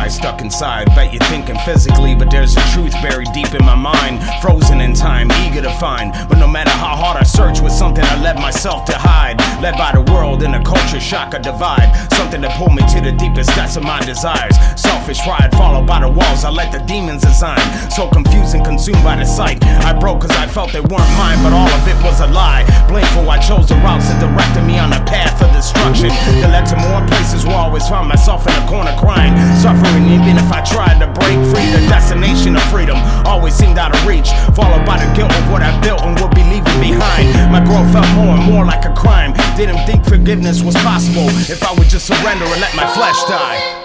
Stuck inside, bet you're thinking physically, but there's a truth buried deep in my mind, frozen in time, eager to find. But no matter how hard I search with something I led myself to hide, led by the world in a culture shock or divide, something that pulled me to the deepest depths of my desires. Selfish pride followed by the walls I let the demons assign. So confused and consumed by the sight, I broke cause I felt they weren't mine, but all of it was a lie. Blameful, I chose the routes that directed me on a path of destruction that led to more places where I always found myself in a corner crying, suffering. Even if I tried to break free, the destination of freedom always seemed out of reach, followed by the guilt of what I built and would be leaving behind. My growth felt more and more like a crime. Didn't think forgiveness was possible if I would just surrender and let my flesh die.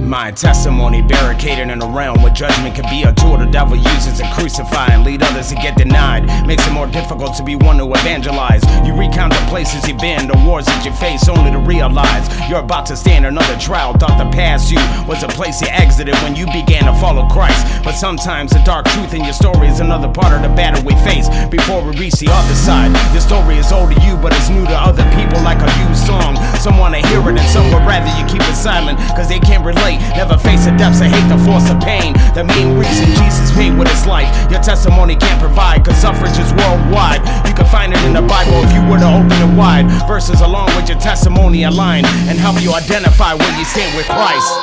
My testimony barricaded in a realm where judgment can be a tool the devil uses to crucify and lead others to get denied. Makes it more difficult to be one to evangelize. You recount the places you've been, the wars that you face, only to realize you're about to stand another trial. Thought the past you was a place you exited when you began to follow Christ. But sometimes the dark truth in your story is another part of the battle we face before we reach the other side. Your story is old to you, but it's new to other people like a used song. Some wanna hear it and some would rather you keep it silent, cause they can't relate. Never face the depths of hate, the force of pain. The main reason Jesus paid with his life, your testimony can't provide, cause suffrage is worldwide. You can find it in the Bible if you were to open it wide. Verses along with your testimony align and help you identify where you stand with Christ.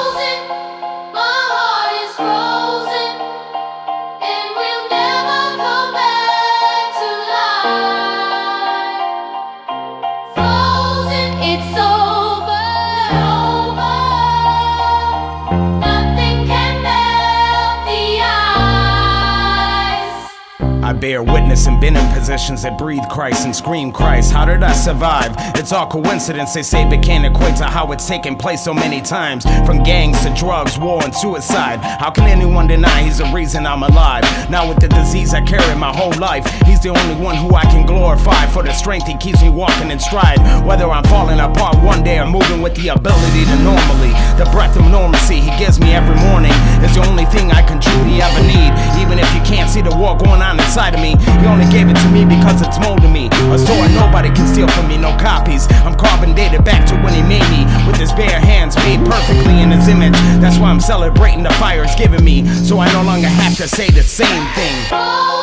I bear witness and been in positions that breathe Christ and scream Christ. How did I survive? It's all coincidence, they say, but can't equate to how it's taken place so many times. From gangs to drugs, war and suicide. How can anyone deny he's the reason I'm alive? Now with the disease I carry my whole life, he's the only one who I can glorify for the strength he keeps me walking in stride. Whether I'm falling apart one day or moving with the ability to normally, the breath of normalcy he gives me every morning is the only thing I can truly ever need. Even if you can't see the war going on inside of me, he only gave it to me because it's molding me. A sword nobody can steal from me, no copies. I'm carbon dated back to when he made me, with his bare hands made perfectly in his image. That's why I'm celebrating the fire it's given me, so I no longer have to say the same thing.